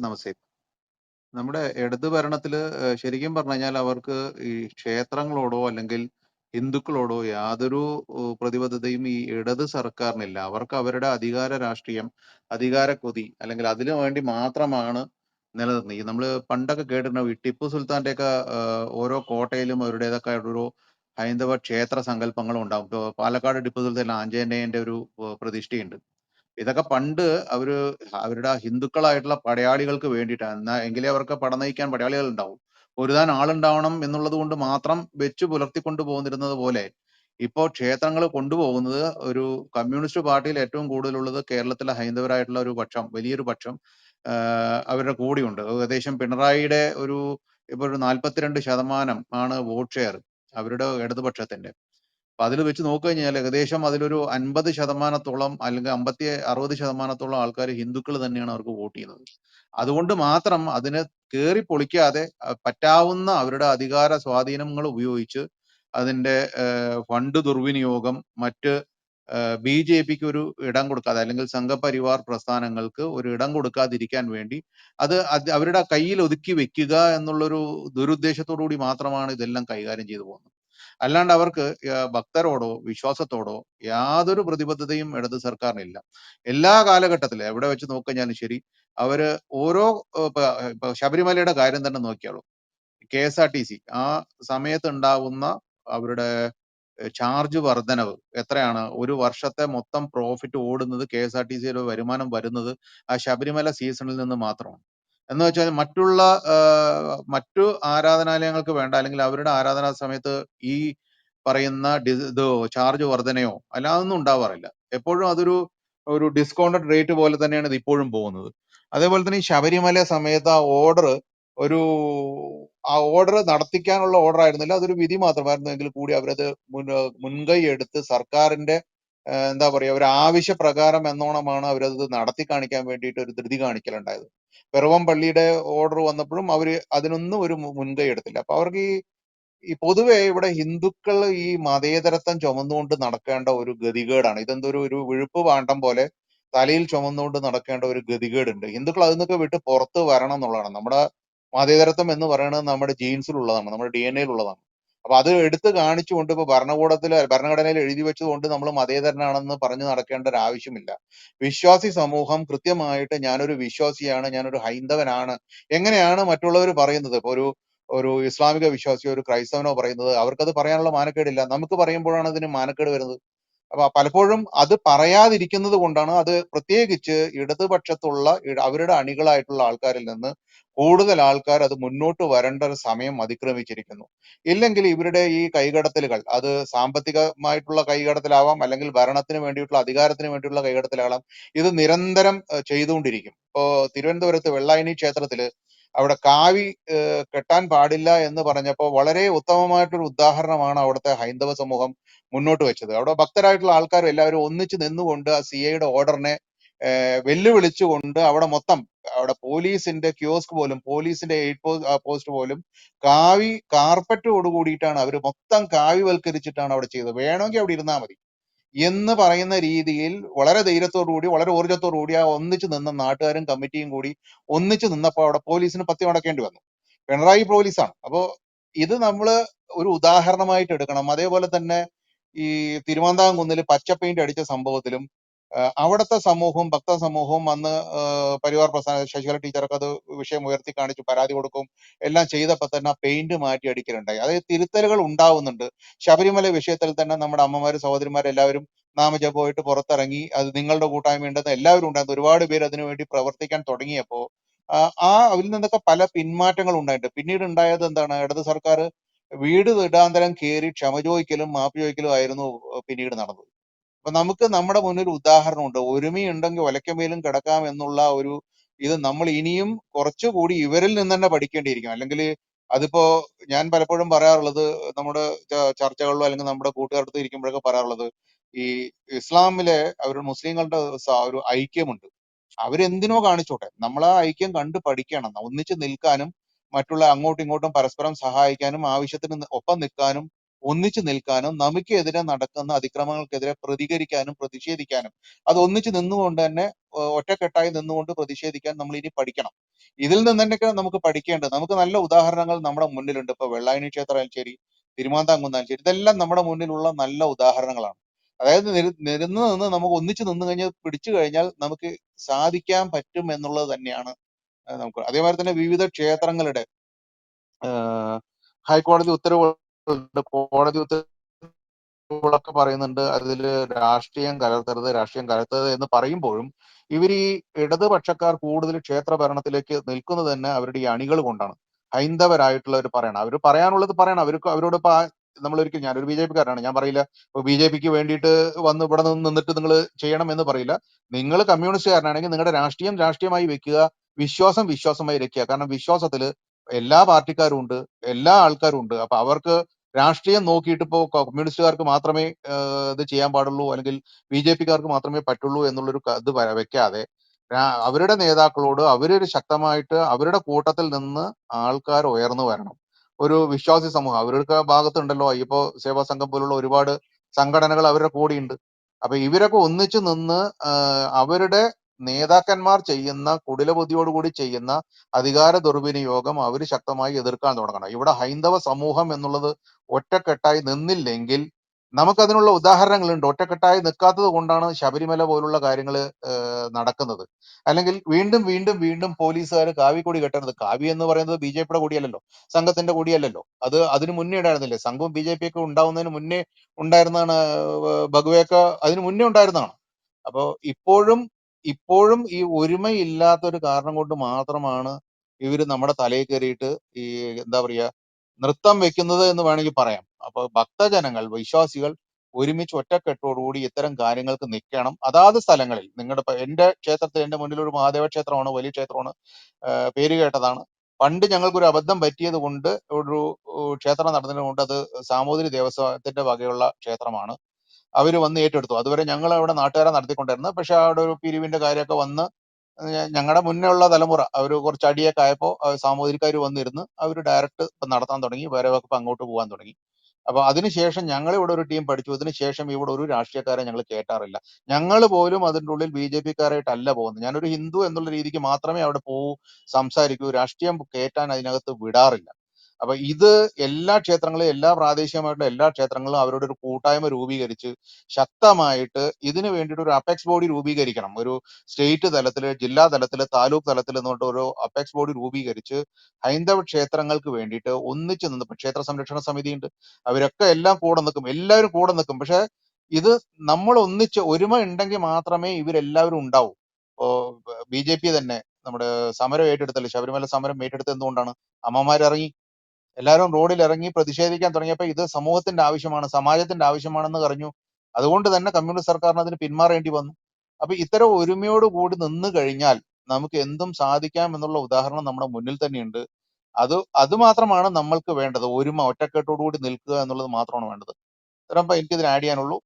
നമസ്തേ. നമ്മുടെ ഇടത് ഭരണത്തില് ശരിക്കും പറഞ്ഞു കഴിഞ്ഞാൽ അവർക്ക് ഈ ക്ഷേത്രങ്ങളോടോ അല്ലെങ്കിൽ ഹിന്ദുക്കളോടോ യാതൊരു പ്രതിബദ്ധതയും ഈ ഇടത് സർക്കാരിനില്ല. അവർക്ക് അവരുടെ അധികാര രാഷ്ട്രീയം, അധികാര കൊതി അല്ലെങ്കിൽ അതിനു വേണ്ടി മാത്രമാണ് നിലനിർത്തുന്നത്. ഈ നമ്മള് പണ്ടൊക്കെ കേട്ടിട്ടുണ്ടാവും ഈ ടിപ്പു സുൽത്താന്റെയൊക്കെ ഓരോ കോട്ടയിലും അവരുടേതൊക്കെ ഒരു ഹൈന്ദവ ക്ഷേത്ര സങ്കല്പങ്ങളും ഉണ്ടാവും. ഇപ്പൊ പാലക്കാട് ടിപ്പു സുൽത്താൻ ആഞ്ജനേയന്റെ ഒരു പ്രതിഷ്ഠയുണ്ട്. ഇതൊക്കെ പണ്ട് അവര് അവരുടെ ഹിന്ദുക്കളായിട്ടുള്ള പടയാളികൾക്ക് വേണ്ടിയിട്ടാണ്. എങ്കിലേ അവർക്ക് പട നയിക്കാൻ പടയാളികൾ ഉണ്ടാവും. പൊരുതാൻ ആളുണ്ടാവണം എന്നുള്ളത് കൊണ്ട് മാത്രം വെച്ച് പുലർത്തിക്കൊണ്ട് പോന്നിരുന്നത് പോലെ ഇപ്പോ ക്ഷേത്രങ്ങൾ കൊണ്ടുപോകുന്നത് ഒരു കമ്മ്യൂണിസ്റ്റ് പാർട്ടിയിൽ ഏറ്റവും കൂടുതലുള്ളത് കേരളത്തിലെ ഹൈന്ദവരായിട്ടുള്ള ഒരു പക്ഷം, വലിയൊരു പക്ഷം അവരുടെ കൂടെയുണ്ട്. ഏകദേശം പിണറായിയുടെ ഇപ്പൊ ഒരു 42% ആണ് വോട്ട് ഷെയർ അവരുടെ ഇടതുപക്ഷത്തിന്റെ. അപ്പൊ അതിൽ വെച്ച് നോക്കിക്കഴിഞ്ഞാൽ ഏകദേശം അതിലൊരു 50% അല്ലെങ്കിൽ 60% ആൾക്കാർ ഹിന്ദുക്കൾ തന്നെയാണ് അവർക്ക് വോട്ട് ചെയ്യുന്നത്. അതുകൊണ്ട് മാത്രം അതിനെ കേറി പൊളിക്കാതെ പറ്റാവുന്ന അവരുടെ അധികാര സ്വാധീനങ്ങൾ ഉപയോഗിച്ച് അതിന്റെ ഫണ്ട് ദുർവിനിയോഗം, മറ്റ് ബി.ജെ.പിക്ക് ഒരു ഇടം കൊടുക്കാതെ അല്ലെങ്കിൽ സംഘപരിവാർ പ്രസ്ഥാനങ്ങൾക്ക് ഒരു ഇടം കൊടുക്കാതിരിക്കാൻ വേണ്ടി അവരുടെ കയ്യിൽ ഒതുക്കി വെക്കുക എന്നുള്ളൊരു ദുരുദ്ദേശത്തോടു കൂടി മാത്രമാണ് ഇതെല്ലാം കൈകാര്യം ചെയ്തു പോകുന്നത്. അല്ലാണ്ട് അവർക്ക് ഭക്തരോടോ വിശ്വാസത്തോടോ യാതൊരു പ്രതിബദ്ധതയും ഇടത് സർക്കാരിനില്ല. എല്ലാ കാലഘട്ടത്തിലും എവിടെ വെച്ച് നോക്കിക്കഴിഞ്ഞാലും ശരി, അവര് ഓരോ ഇപ്പൊ ശബരിമലയുടെ കാര്യം തന്നെ നോക്കിയാലോ, KSRTC ആ സമയത്ത് ഉണ്ടാവുന്ന അവരുടെ ചാർജ് വർധനവ് എത്രയാണ്? ഒരു വർഷത്തെ മൊത്തം പ്രോഫിറ്റ് ഓടുന്നത് KSRTCയുടെ വരുമാനം വരുന്നത് ആ ശബരിമല സീസണിൽ നിന്ന് മാത്രമാണ്. എന്ന് വെച്ചാൽ മറ്റു ആരാധനാലയങ്ങൾക്ക് വേണ്ട അല്ലെങ്കിൽ അവരുടെ ആരാധനാ സമയത്ത് ഈ പറയുന്ന ചാർജ് വർധനയോ അല്ലാതൊന്നും ഉണ്ടാവാറില്ല. എപ്പോഴും ഒരു ഡിസ്കൗണ്ടഡ് റേറ്റ് പോലെ തന്നെയാണ് ഇത് ഇപ്പോഴും പോകുന്നത്. അതേപോലെ തന്നെ ഈ ശബരിമല സമയത്ത് ഒരു ആ ഓർഡർ നടത്തിക്കാനുള്ള ഓർഡർ ആയിരുന്നില്ല, അതൊരു വിധി മാത്രമായിരുന്നു. എങ്കിൽ കൂടി അവരത് മുൻകൈ എടുത്ത് സർക്കാരിന്റെ എന്താ പറയാ ഒരു ആവശ്യപ്രകാരം എന്നോണമാണ് അവരത് നടത്തി കാണിക്കാൻ വേണ്ടിയിട്ട് ഒരു ധൃതി കാണിക്കലുണ്ടായത്. പിറവം പള്ളിയുടെ ഓർഡർ വന്നപ്പോഴും അവര് അതിനൊന്നും ഒരു മുൻകൈ എടുത്തില്ല. അപ്പൊ അവർക്ക് ഈ പൊതുവെ ഇവിടെ ഹിന്ദുക്കൾ ഈ മതേതരത്വം ചുമന്നുകൊണ്ട് നടക്കേണ്ട ഒരു ഗതികേടാണ്. ഇതെന്തോ ഒരു വിഴുപ്പ് പാണ്ഡം പോലെ തലയിൽ ചുമന്നുകൊണ്ട് നടക്കേണ്ട ഒരു ഗതികേടുണ്ട്. ഹിന്ദുക്കൾ അതിൽ നിന്നൊക്കെ വിട്ട് പുറത്ത് വരണം എന്നുള്ളതാണ്. നമ്മുടെ മതേതരത്വം എന്ന് പറയുന്നത് നമ്മുടെ ജീൻസിലുള്ളതാണ്, നമ്മുടെ DNA ഉള്ളതാണ്. അപ്പൊ അത് എടുത്ത് കാണിച്ചുകൊണ്ട് ഇപ്പൊ ഭരണഘടനയിൽ എഴുതി വെച്ചതുകൊണ്ട് നമ്മൾ മതേതരനാണെന്ന് പറഞ്ഞു നടക്കേണ്ട ഒരു ആവശ്യമില്ല. വിശ്വാസി സമൂഹം കൃത്യമായിട്ട് ഞാനൊരു വിശ്വാസിയാണ്, ഞാനൊരു ഹൈന്ദവനാണ്, എങ്ങനെയാണ് മറ്റുള്ളവർ പറയുന്നത്? ഇപ്പൊ ഒരു ഇസ്ലാമിക വിശ്വാസിയോ ഒരു ക്രൈസ്തവനോ പറയുന്നത്, അവർക്കത് പറയാനുള്ള മാനക്കേടില്ല. നമുക്ക് പറയുമ്പോഴാണ് അതിന് മാനക്കേട് വരുന്നത്. അപ്പൊ പലപ്പോഴും അത് പറയാതിരിക്കുന്നത് കൊണ്ടാണ് അത് പ്രത്യേകിച്ച് ഇടതുപക്ഷത്തുള്ള അവരുടെ അണികളായിട്ടുള്ള ആൾക്കാരിൽ നിന്ന് കൂടുതൽ ആൾക്കാർ അത് മുന്നോട്ട് വരേണ്ട ഒരു സമയം അതിക്രമിച്ചിരിക്കുന്നു. ഇല്ലെങ്കിൽ ഇവരുടെ ഈ കൈകടത്തലുകൾ അത് സാമ്പത്തികമായിട്ടുള്ള കൈകടത്തലാവാം, അല്ലെങ്കിൽ ഭരണത്തിന് വേണ്ടിയിട്ടുള്ള അധികാരത്തിന് വേണ്ടിയിട്ടുള്ള കൈകടത്തലാവാം. ഇത് നിരന്തരം ചെയ്തുകൊണ്ടിരിക്കും. ഇപ്പോ തിരുവനന്തപുരത്ത് വെള്ളായണി ക്ഷേത്രത്തില് അവിടെ കാവി കെട്ടാൻ പാടില്ല എന്ന് പറഞ്ഞപ്പോൾ വളരെ ഉത്തമമായിട്ടൊരു ഉദാഹരണമാണ് അവിടുത്തെ ഹൈന്ദവ സമൂഹം മുന്നോട്ട് വെച്ചത്. അവിടെ ഭക്തരായിട്ടുള്ള ആൾക്കാർ എല്ലാവരും ഒന്നിച്ച് നിന്നുകൊണ്ട് ആ CIയുടെ ഓർഡറിനെ വെല്ലുവിളിച്ചുകൊണ്ട് അവിടെ പോലീസിന്റെ കിയോസ്ക് പോലും, പോലീസിന്റെ എയ്ഡ് പോസ്റ്റ് പോലും കാർപ്പറ്റോട് കൂടിയിട്ടാണ് അവർ മൊത്തം കാവിവൽക്കരിച്ചിട്ടാണ് അവിടെ ചെയ്തത്. വേണമെങ്കിൽ അവിടെ ഇരുന്നാൽ മതി എന്ന് പറയുന്ന രീതിയിൽ വളരെ ധൈര്യത്തോടു കൂടി, വളരെ ഊർജ്ജത്തോടു കൂടി ആ ഒന്നിച്ചു നിന്ന നാട്ടുകാരും കമ്മിറ്റിയും കൂടി ഒന്നിച്ചു നിന്നപ്പോൾ അവിടെ പോലീസിന് പത്തി അടക്കേണ്ടി വന്നു. പിണറായി പോലീസാണ്. അപ്പോ ഇത് നമ്മള് ഒരു ഉദാഹരണമായിട്ട് എടുക്കണം. അതേപോലെ തന്നെ ഈ തിരുമാന്താംകുന്നിൽ പച്ച പെയിന്റ് അടിച്ച സംഭവത്തിലും അവിടുത്തെ സമൂഹവും ഭക്ത സമൂഹവും അന്ന് പരിവാർ പ്രസ്ഥാന ശശികല ടീച്ചർക്ക് അത് വിഷയം ഉയർത്തി കാണിച്ചു പരാതി കൊടുക്കും എല്ലാം ചെയ്തപ്പോൾ തന്നെ ആ പെയിന്റ് മാറ്റി അടിക്കലുണ്ടായി. അതായത് തിരുത്തലുകൾ ഉണ്ടാവുന്നുണ്ട്. ശബരിമല വിഷയത്തിൽ തന്നെ നമ്മുടെ അമ്മമാരും സഹോദരിമാരും എല്ലാവരും നാമജപമായിട്ട് പുറത്തിറങ്ങി, അത് നിങ്ങളുടെ കൂട്ടായ്മ ഉണ്ടെന്ന് എല്ലാവരും ഉണ്ടായിരുന്നു. ഒരുപാട് പേര് അതിനുവേണ്ടി പ്രവർത്തിക്കാൻ തുടങ്ങിയപ്പോ അതിൽ നിന്നൊക്കെ പല പിന്മാറ്റങ്ങൾ ഉണ്ടായിട്ടുണ്ട്. പിന്നീട് ഉണ്ടായത് എന്താണ്? ഇടത് സർക്കാർ വീട് വീടാന്തരം കയറി ക്ഷമ ചോദിക്കലും മാപ്പ് ചോദിക്കലും ആയിരുന്നു പിന്നീട് നടന്നത്. അപ്പൊ നമുക്ക് നമ്മുടെ മുന്നിൽ ഉദാഹരണമുണ്ട്. ഒരുമയുണ്ടെങ്കിൽ ഒലക്കമേലും കിടക്കാം എന്നുള്ള ഇത് നമ്മൾ ഇനിയും കുറച്ചുകൂടി ഇവരിൽ നിന്ന് തന്നെ പഠിക്കേണ്ടിയിരിക്കും. അല്ലെങ്കിൽ അതിപ്പോ ഞാൻ പലപ്പോഴും പറയാറുള്ളത്, നമ്മുടെ ചർച്ചകളിലോ അല്ലെങ്കിൽ നമ്മുടെ കൂട്ടുകാരടുത്ത് ഇരിക്കുമ്പോഴൊക്കെ പറയാറുള്ളത്, ഈ ഇസ്ലാമിലെ മുസ്ലിങ്ങളുടെ ഒരു ഐക്യമുണ്ട്. അവരെന്തിനോ കാണിച്ചോട്ടെ, നമ്മൾ ആ ഐക്യം കണ്ട് പഠിക്കണം. ഒന്നിച്ച് നിൽക്കാനും മറ്റുള്ള അങ്ങോട്ടും ഇങ്ങോട്ടും പരസ്പരം സഹായിക്കാനും ആവശ്യത്തിന് ഒപ്പം നിൽക്കാനും ഒന്നിച്ചു നിൽക്കാനും നമുക്കെതിരെ നടക്കുന്ന അതിക്രമങ്ങൾക്കെതിരെ പ്രതികരിക്കാനും പ്രതിഷേധിക്കാനും അത് ഒന്നിച്ചു നിന്നുകൊണ്ട് തന്നെ ഒറ്റക്കെട്ടായി നിന്നുകൊണ്ട് പ്രതിഷേധിക്കാൻ നമ്മൾ ഇനി പഠിക്കണം. ഇതിൽ നിന്ന് തന്നെയൊക്കെ നമുക്ക് പഠിക്കേണ്ടത്. നമുക്ക് നല്ല ഉദാഹരണങ്ങൾ നമ്മുടെ മുന്നിലുണ്ട്. ഇപ്പൊ വെള്ളായണി ക്ഷേത്രമായാലും ശരി, തിരുമാന്താംകുന്നായാലും ശരി, ഇതെല്ലാം നമ്മുടെ മുന്നിലുള്ള നല്ല ഉദാഹരണങ്ങളാണ്. അതായത് നിരന്ന് നിന്ന് നമുക്ക് ഒന്നിച്ചു നിന്ന് കഴിഞ്ഞാൽ പിടിച്ചു കഴിഞ്ഞാൽ നമുക്ക് സാധിക്കാൻ പറ്റും എന്നുള്ളത് തന്നെയാണ് നമുക്ക്. അതേമാതിരി തന്നെ വിവിധ ക്ഷേത്രങ്ങളുടെ ഹൈക്കോടതി ഉത്തരവുകളുണ്ട്, കോടതി ഉത്തരവുകളൊക്കെ പറയുന്നുണ്ട് അതില് രാഷ്ട്രീയം കലർത്തരുത് എന്ന് പറയുമ്പോഴും ഇവർ ഈ ഇടതുപക്ഷക്കാർ കൂടുതൽ ക്ഷേത്ര ഭരണത്തിലേക്ക് നിൽക്കുന്നത് തന്നെ അവരുടെ ഈ അണികൾ കൊണ്ടാണ്. ഹൈന്ദവരായിട്ടുള്ളവർ പറയണം, അവർ പറയാനുള്ളത് പറയണം. അവരോട് ഇപ്പൊ നമ്മളൊരിക്കലും, ഞാനൊരു ബി ജെ പിക്കാരനാണ്, ഞാൻ പറയില്ല ഇപ്പൊ ബി ജെ പിക്ക് വേണ്ടിയിട്ട് വന്ന് ഇവിടെ നിന്നിട്ട് നിങ്ങൾ ചെയ്യണം എന്ന് പറയില്ല. നിങ്ങൾ കമ്മ്യൂണിസ്റ്റുകാരനാണെങ്കിൽ നിങ്ങളുടെ രാഷ്ട്രീയം രാഷ്ട്രീയമായി വെക്കുക, വിശ്വാസം വിശ്വാസമായി വെക്കുക. കാരണം വിശ്വാസത്തില് എല്ലാ പാർട്ടിക്കാരും ഉണ്ട്, എല്ലാ ആൾക്കാരും ഉണ്ട്. അപ്പൊ അവർക്ക് രാഷ്ട്രീയം നോക്കിയിട്ട് ഇപ്പോ കമ്മ്യൂണിസ്റ്റുകാർക്ക് മാത്രമേ ഇത് ചെയ്യാൻ പാടുള്ളൂ, അല്ലെങ്കിൽ ബി ജെ പിക്കാർക്ക് മാത്രമേ പറ്റുള്ളൂ എന്നുള്ളൊരു ഇത് വെക്കാതെ അവരുടെ നേതാക്കളോട് അവരൊരു ശക്തമായിട്ട് അവരുടെ കൂട്ടത്തിൽ നിന്ന് ആൾക്കാർ ഉയർന്നു വരണം. ഒരു വിശ്വാസി സമൂഹം അവരുടെ ഭാഗത്തുണ്ടല്ലോ, അയ്യപ്പോ സേവാ സംഘം പോലുള്ള ഒരുപാട് സംഘടനകൾ അവരുടെ കൂടെയുണ്ട്. അപ്പൊ ഇവരൊക്കെ ഒന്നിച്ചു നിന്ന് അവരുടെ നേതാക്കന്മാർ ചെയ്യുന്ന കുടിലബുദ്ധിയോടുകൂടി ചെയ്യുന്ന അധികാര ദുർവിനിയോഗം അവർ ശക്തമായി എതിർക്കാൻ തുടങ്ങണം. ഇവിടെ ഹൈന്ദവ സമൂഹം എന്നുള്ളത് ഒറ്റക്കെട്ടായി നിന്നില്ലെങ്കിൽ, നമുക്കതിനുള്ള ഉദാഹരണങ്ങളുണ്ട്. ഒറ്റക്കെട്ടായി നിൽക്കാത്തത് കൊണ്ടാണ് ശബരിമല പോലുള്ള കാര്യങ്ങൾ നടക്കുന്നത്. അല്ലെങ്കിൽ വീണ്ടും വീണ്ടും വീണ്ടും പോലീസുകാർ കാവി കൊടി കെട്ടരുത്. കാവി എന്ന് പറയുന്നത് ബി ജെ പിയുടെ കൊടിയല്ലല്ലോ, സംഘത്തിന്റെ കൊടിയല്ലല്ലോ. അത് അതിന് മുന്നേ ഉണ്ടായിരുന്നില്ലേ? സംഘവും ബി ജെ പി ഒക്കെ ഉണ്ടാവുന്നതിന് മുന്നേ ഉണ്ടായിരുന്നതാണ്. ഭഗവയൊക്കെ അതിന് മുന്നേ ഉണ്ടായിരുന്നതാണ്. അപ്പോ ഇപ്പോഴും ഇപ്പോഴും ഈ ഒരുമയില്ലാത്ത ഒരു കാരണം കൊണ്ട് മാത്രമാണ് ഇവര് നമ്മുടെ തലയിൽ കയറിയിട്ട് ഈ എന്താ പറയാ നൃത്തം വെക്കുന്നത് എന്ന് വേണമെങ്കിൽ പറയാം. അപ്പൊ ഭക്തജനങ്ങൾ, വിശ്വാസികൾ ഒരുമിച്ച് ഒറ്റക്കെട്ടോടുകൂടി ഇത്തരം കാര്യങ്ങൾക്ക് നിൽക്കണം. അതാത് സ്ഥലങ്ങളിൽ എന്റെ ക്ഷേത്രത്തിൽ, എന്റെ മുന്നിൽ ഒരു മഹാദേവ ക്ഷേത്രമാണ്, വലിയ ക്ഷേത്രമാണ്, പേര് കേട്ടതാണ്. പണ്ട് ഞങ്ങൾക്കൊരു അബദ്ധം പറ്റിയത് കൊണ്ട് ഒരു ക്ഷേത്രം നടന്നതിന് കൊണ്ട് അത് സാമൂതിരി ദേവസ്വത്തിന്റെ വകയുള്ള ക്ഷേത്രമാണ്. അവര് വന്ന് ഏറ്റെടുത്തു. അതുവരെ ഞങ്ങൾ അവിടെ നാട്ടുകാരെ നടത്തിക്കൊണ്ടിരുന്നത്. പക്ഷെ അവിടെ ഒരു പിരിവിന്റെ കാര്യമൊക്കെ വന്ന് ഞങ്ങളുടെ മുന്നേ ഉള്ള തലമുറ അവര് കുറച്ച് അടിയൊക്കെ ആയപ്പോ സാമൂതിരിക്കാർ വന്നിരുന്ന് അവര് ഡയറക്റ്റ് ഇപ്പൊ നടത്താൻ തുടങ്ങി, വരവൊക്കെ ഇപ്പൊ അങ്ങോട്ട് പോകാൻ തുടങ്ങി. അപ്പൊ അതിനുശേഷം ഞങ്ങൾ ഇവിടെ ഒരു ടീം പഠിച്ചു. അതിനുശേഷം ഇവിടെ ഒരു രാഷ്ട്രീയക്കാരെ ഞങ്ങൾ കേട്ടാറില്ല. ഞങ്ങൾ പോലും അതിന്റെ ഉള്ളിൽ ബി ജെ പിക്കാരായിട്ടല്ല പോകുന്നത്. ഞാനൊരു ഹിന്ദു എന്നുള്ള രീതിക്ക് മാത്രമേ അവിടെ പോകൂ, സംസാരിക്കൂ. രാഷ്ട്രീയം കയറ്റാൻ അതിനകത്ത് വിടാറില്ല. അപ്പൊ ഇത് എല്ലാ ക്ഷേത്രങ്ങളും, എല്ലാ പ്രാദേശികമായിട്ടുള്ള എല്ലാ ക്ഷേത്രങ്ങളും അവരുടെ ഒരു കൂട്ടായ്മ രൂപീകരിച്ച് ശക്തമായിട്ട് ഇതിനു വേണ്ടിയിട്ട് ഒരു അപെക്സ് ബോഡി രൂപീകരിക്കണം. ഒരു സ്റ്റേറ്റ് തലത്തില്, ജില്ലാ തലത്തില്, താലൂക്ക് തലത്തിൽ എന്ന് പറഞ്ഞിട്ട് ഒരു അപെക്സ് ബോഡി രൂപീകരിച്ച് ഹൈന്ദവ ക്ഷേത്രങ്ങൾക്ക് വേണ്ടിയിട്ട് ഒന്നിച്ചു നിന്ന്, ഇപ്പൊ ക്ഷേത്ര സംരക്ഷണ സമിതി ഉണ്ട്, അവരൊക്കെ എല്ലാം കൂടെ നിൽക്കും, എല്ലാവരും കൂടെ നിൽക്കും. പക്ഷെ ഇത് നമ്മൾ ഒന്നിച്ച് ഒരുമ ഉണ്ടെങ്കിൽ മാത്രമേ ഇവരെല്ലാവരും ഉണ്ടാവൂ. ഇപ്പോ ബി ജെ പി തന്നെ നമ്മുടെ സമരം ഏറ്റെടുത്തല്ലേ, ശബരിമല സമരം ഏറ്റെടുത്ത് എന്തുകൊണ്ടാണ്? അമ്മമാരിറങ്ങി, എല്ലാവരും റോഡിൽ ഇറങ്ങി പ്രതിഷേധിക്കാൻ തുടങ്ങിയപ്പോൾ ഇത് സമൂഹത്തിന്റെ ആവശ്യമാണ്, സമാജത്തിന്റെ ആവശ്യമാണെന്ന് പറഞ്ഞു. അതുകൊണ്ട് തന്നെ കമ്മ്യൂണിസ്റ്റ് സർക്കാരിന് അതിന് പിന്മാറേണ്ടി വന്നു. അപ്പൊ ഇത്തരം ഒരുമയോട് കൂടി നിന്ന് കഴിഞ്ഞാൽ നമുക്ക് എന്തും സാധിക്കാം എന്നുള്ള ഉദാഹരണം നമ്മുടെ മുന്നിൽ തന്നെയുണ്ട്. അത് മാത്രമാണ് നമ്മൾക്ക് വേണ്ടത്. ഒരുമ, ഒറ്റക്കെട്ടോടുകൂടി നിൽക്കുക എന്നുള്ളത് മാത്രമാണ് വേണ്ടത്. ഇത്രയും എനിക്കിതിന് ആഡ് ചെയ്യാനുള്ളൂ.